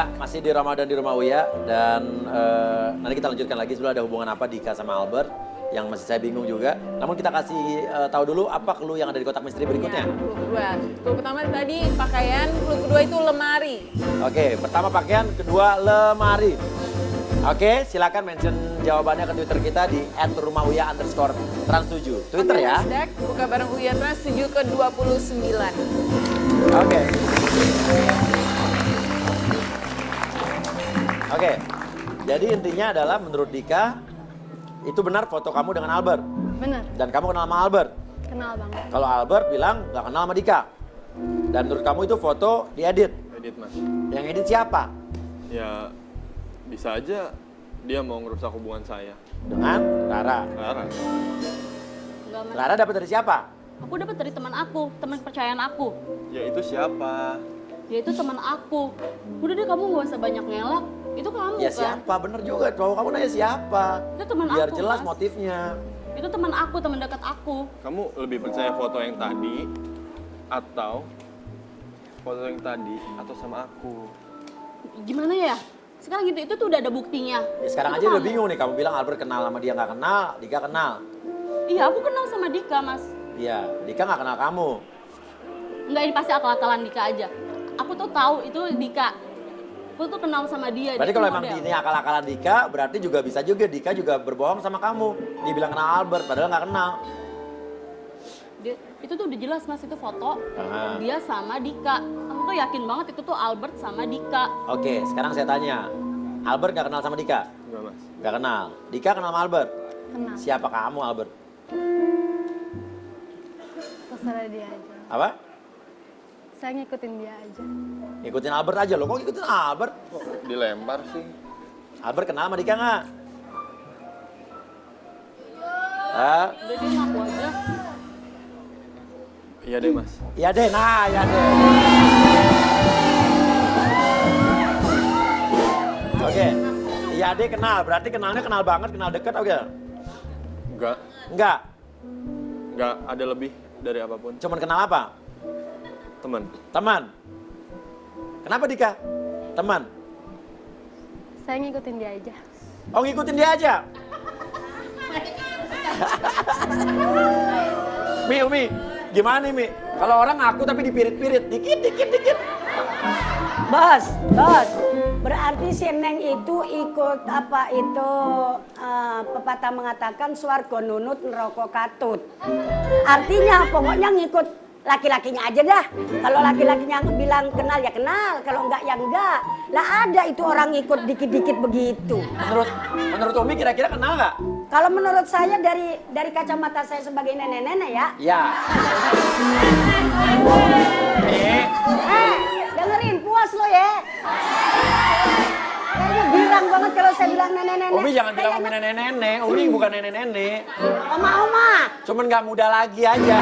Ya, masih di Ramadan di rumah Uya dan nanti kita lanjutkan lagi sebenarnya ada hubungan apa Dika sama Albert yang masih saya bingung juga. Namun kita kasih tahu dulu apa clue yang ada di kotak misteri berikutnya. Clue kedua. Clue pertama tadi pakaian, clue kedua itu lemari. Oke, pertama pakaian, kedua lemari. Oke, silakan mention jawabannya ke Twitter kita di @rumahUya_trans7. Twitter ya. Hashtag buka bareng Uya Trans 7 ke 29. Oke. Oke, jadi intinya adalah menurut Dika, itu benar foto kamu dengan Albert? Bener, Dan kamu kenal sama Albert? kenal banget. Kalau Albert bilang nggak kenal sama Dika. Dan menurut kamu itu foto diedit? Edit mas. Yang edit siapa? Ya bisa aja dia mau ngerusak hubungan saya. Dengan Rara. Rara. Enggak, Mas. Rara dapat dari siapa? Aku dapat dari teman aku, teman kepercayaan aku. Ya itu siapa? Dia itu teman aku. Udah deh kamu gak usah banyak ngelak. Itu kamu Ya kan? siapa? Bener juga. Kalau kamu nanya siapa? Itu teman Biar aku, jelas Mas. motifnya. Itu teman aku, teman dekat aku. Kamu lebih percaya foto yang tadi atau foto yang tadi atau sama aku? Gimana ya? Sekarang gitu, itu tuh udah ada buktinya. Ya, sekarang Itu aja udah kamu. bingung nih. Kamu bilang Albert kenal sama dia nggak kenal, Dika kenal. Iya, aku kenal sama Dika, Mas. Iya, Dika nggak kenal kamu. Enggak, ini pasti akal-akalan Dika aja. Aku tuh tahu itu Dika. Aku tuh kenal sama dia. Berarti dia kalau tuh emang model. ini akal-akalan Dika, berarti juga bisa juga Dika juga berbohong sama kamu. Dia bilang kenal Albert, padahal nggak kenal. Itu tuh udah jelas Mas, itu foto Aha. dia sama Dika. Aku tuh yakin banget itu tuh Albert sama Dika. Oke, sekarang saya tanya. Albert nggak kenal sama Dika? Enggak mas. Nggak kenal. Dika kenal sama Albert? Kenal. Siapa kamu Albert? Terserah dia aja. Apa? Saya ngikutin dia aja. Ngikutin Albert aja loh. Kok ngikutin Albert? Kok dilempar sih? Albert kenal sama Dika nggak? Hah? Udah dia ngaku aja. Iya deh mas. Iya deh, nah iya deh. Oke, iya deh kenal. Berarti kenalnya kenal banget, kenal deket oke? Enggak. Enggak, Enggak ada lebih dari apapun. cuman kenal apa? Teman. Teman. Kenapa Dika? Teman. Saya ngikutin dia aja. Oh ngikutin dia aja. Umi, gimana nih Mi? Kalau orang ngaku tapi dipirit-pirit, dikit. Bos, berarti si Neng itu ikut apa itu pepatah mengatakan swarga nunut neraka katut. Artinya pokoknya ngikut laki-lakinya aja dah. Kalau laki-lakinya bilang kenal ya kenal, kalau enggak ya enggak. Lah ada itu orang ikut dikit-dikit begitu. Menurut Umi kira-kira kenal nggak? Kalau menurut saya dari kacamata saya sebagai nenek-nenek ya. Ya. Dengerin puas lo ya. Kayaknya girang banget kalau saya bilang nenek-nenek. Umi jangan bilang Umi nenek-nenek, Umi bukan nenek-nenek. Oma-oma. Cuman nggak muda lagi aja.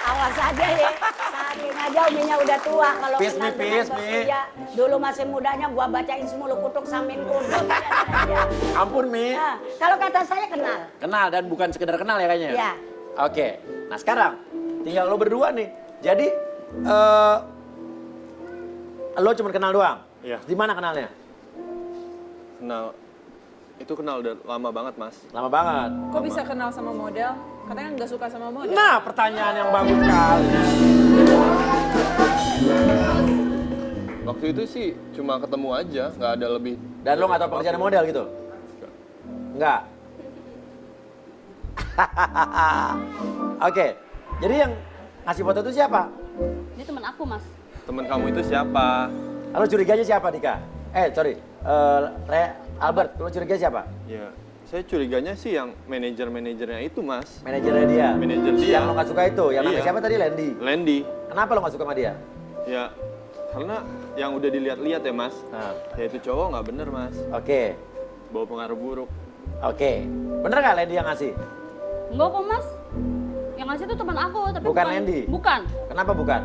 Awas aja ya. Saking aja uminya udah tua kalau Peace, kenal Mi, dengan peace, Bos Mi. Uya. Dulu masih mudanya gua bacain semulu kutuk samin kuduk. Ampun Mi. Nah, kalau kata saya kenal. Kenal dan bukan sekedar kenal ya kayaknya? Iya. Oke, nah sekarang tinggal lo berdua nih. Jadi lo cuma kenal doang? Iya. Di mana kenalnya? Kenal udah lama banget mas. Lama banget. Kok bisa kenal sama model? Katanya nggak suka sama model. Nah, pertanyaan yang bagus sekali. Waktu itu sih cuma ketemu aja, nggak ada lebih. Dan lo nggak tahu pekerjaan model gitu? Enggak. Oke, jadi yang ngasih foto itu siapa? Dia teman aku, Mas. Temen kamu itu siapa? Lo curiganya siapa, Dika? Albert, lo curiga siapa? Ya, saya curiganya sih yang manajer-manajernya itu mas. Manajernya dia? Manajer dia. Yang lo nggak suka itu? Yang namanya Iya. siapa tadi? Landy? Landy. Kenapa lo nggak suka sama dia? Ya, karena yang udah dilihat-lihat ya mas. Nah, Ya itu cowok nggak bener mas. oke. Bawa pengaruh buruk. Oke. Bener nggak Landy yang ngasih? Enggak kok, Mas. Yang ngasih itu teman aku, tapi Bukan Landy? Bukan. Kenapa bukan?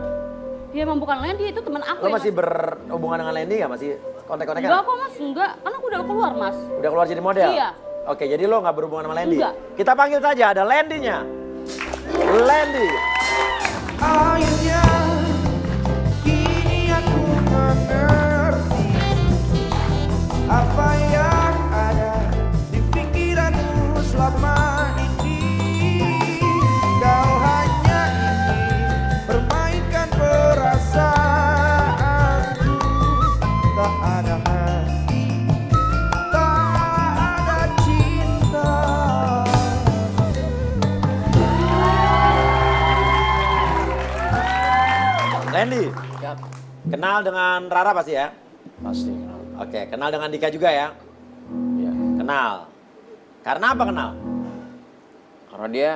Dia emang bukan Landy, itu teman aku. Lo yang masih ngasih. berhubungan dengan Landy nggak? Masih kontak-kontakan? Enggak kok, Mas. Enggak. Kan aku udah keluar, Mas. Udah keluar jadi model? Iya. Oke, jadi lo nggak berhubungan sama Landy? Enggak. Kita panggil saja, ada Landy-nya. Landy. Akhirnya kini aku mengerti apa yang ada di pikiranmu selama ini. Kau hanya ingin permainkan perasaanku. Tak ada hati, tak ada cinta. Randy, kenal dengan Rara pasti ya? Pasti. Oke, kenal dengan Dika juga ya? Iya. Kenal. Karena apa kenal? Karena dia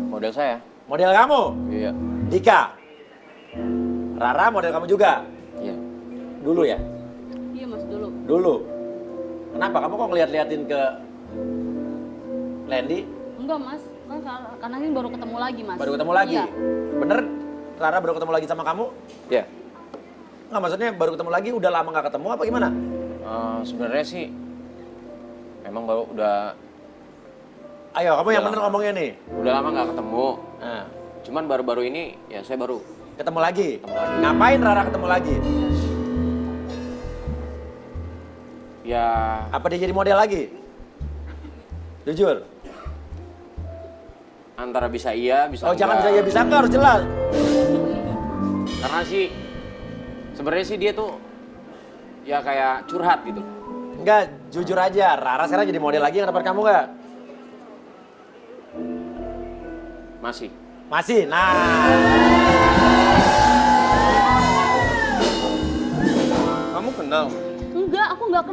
model saya. Model kamu? Iya. Dika. Rara model kamu juga? Iya. Dulu ya? Iya mas, dulu. Dulu. Kenapa? Kamu kok ngeliat-liatin ke Randy? Enggak mas, karena ini baru ketemu lagi mas. Baru ketemu lagi? Iya. Bener Rara baru ketemu lagi sama kamu? Iya. Nggak, maksudnya baru ketemu lagi udah lama nggak ketemu apa gimana? Sebenarnya sih memang baru udah Ayo, kamu yang Udah bener lama. ngomongnya nih. udah lama nggak ketemu. Nah, Cuman baru-baru ini ya saya baru ketemu lagi? Ketemu lagi. Ngapain Rara ketemu lagi? ya Apa dia jadi model lagi? Jujur. antara bisa iya bisa Oh, jangan bisa enggak. ya bisa enggak, harus jelas. Karena sih sebenarnya sih dia tuh ya kayak curhat gitu. Enggak, jujur aja. Rara sekarang jadi model lagi yang dapat kamu nggak? Masih. Masih. Nah, Kamu kenal? Enggak, aku nggak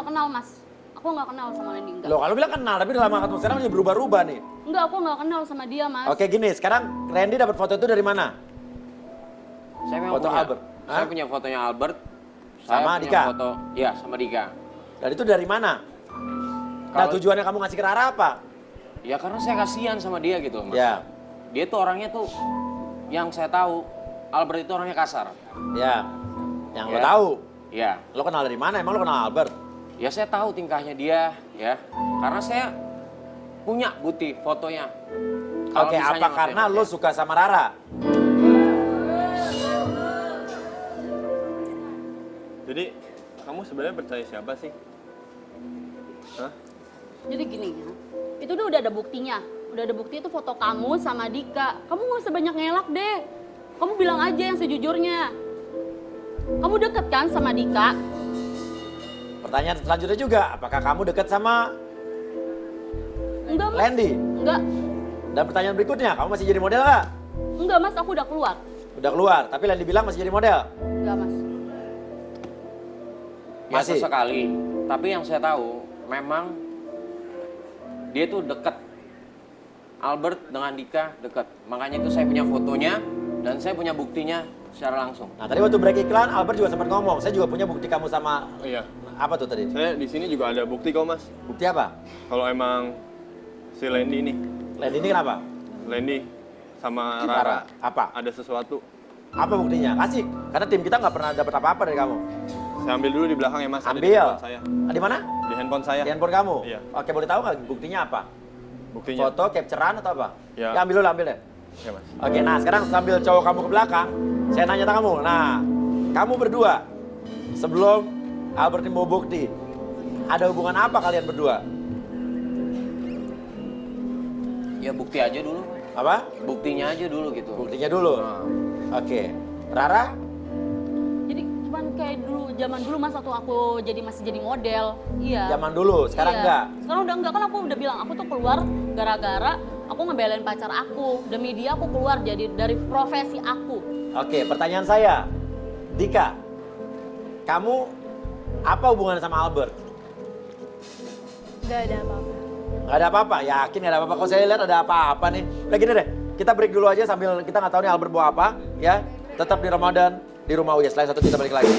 kenal mas. Aku nggak kenal sama Randy, enggak. lo kalau bilang kenal, tapi udah lama ketemu sekarang dia berubah-ubah nih. Enggak, aku nggak kenal sama dia mas. Oke, gini, sekarang Randy dapat foto itu dari mana? Saya memang Foto punya. Albert. Saya Hah? punya fotonya Albert. Sama Saya punya Dika? Foto, iya sama Dika. Dan itu dari mana? Nah, Kalau- tujuannya kamu ngasih ke Rara apa? Ya karena saya kasihan sama dia gitu, Mas. Ya, Dia tuh orangnya tuh yang saya tahu Albert itu orangnya kasar. ya. Yang lo Ya. tahu. Ya, Lo kenal dari mana? Emang lo kenal Albert? ya saya tahu tingkahnya dia, ya. Karena saya punya bukti fotonya. Kalau Oke, misalnya apa Mas karena Renat, lo ya. suka sama Rara? Jadi kamu sebenarnya percaya siapa sih? Hah? Jadi gini ya, itu udah ada buktinya. Udah ada bukti itu foto kamu sama Dika. Kamu gak usah banyak ngelak deh. Kamu bilang aja yang sejujurnya. Kamu deket kan sama Dika? Pertanyaan selanjutnya juga, apakah kamu dekat sama Enggak mas. Randy? Enggak. Dan pertanyaan berikutnya, kamu masih jadi model nggak? Enggak mas, aku udah keluar. Udah keluar, tapi Randy bilang masih jadi model. Enggak mas. Ya Masih? sesekali. Tapi yang saya tahu memang dia tuh deket. Albert dengan Dika deket. Makanya itu saya punya fotonya dan saya punya buktinya secara langsung. Nah, tadi waktu break iklan, Albert juga sempat ngomong, saya juga punya bukti kamu sama... Iya, Apa tuh tadi? saya di sini juga ada bukti kok mas. Bukti apa? Kalau emang si Lendi nih, Randy ini kenapa? Lendi sama Rara. Rara Apa? ada sesuatu. Apa buktinya? Kasih. Karena tim kita nggak pernah dapat apa-apa dari kamu. Saya ambil dulu di belakang ya mas. Ada di Ambil. handphone saya. Ah, di mana? Di handphone saya. Di handphone kamu? Iya. Oke, boleh tahu nggak buktinya apa? Buktinya. Foto, capturean atau apa? Ya. Ambil dulu, ambil deh. Ya mas. Oke, nah sekarang sambil cowok kamu ke belakang, saya nanya ke kamu. Nah, kamu berdua, sebelum Albert ini mau bukti, ada hubungan apa kalian berdua? Ya bukti aja dulu. Apa? Buktinya aja dulu gitu. Buktinya dulu. Nah. Oke. Rara? Jadi cuman kayak dulu, zaman dulu mas waktu aku masih jadi model. Iya. Zaman dulu, sekarang Iya. enggak? Sekarang udah enggak, kan aku udah bilang aku tuh keluar gara-gara aku ngebelain pacar aku. Demi dia aku keluar jadi dari profesi aku. Oke, pertanyaan saya. Dika, kamu apa hubungannya sama Albert? Gak ada apa-apa. Nggak ada apa-apa? Yakin nggak ada apa-apa? Kalau saya lihat ada apa-apa nih. Udah gini deh, kita break dulu aja sambil kita nggak tahu nih Albert bawa apa. Ya, tetap di Ramadan, di rumah Uya. Setelah satu kita balik lagi.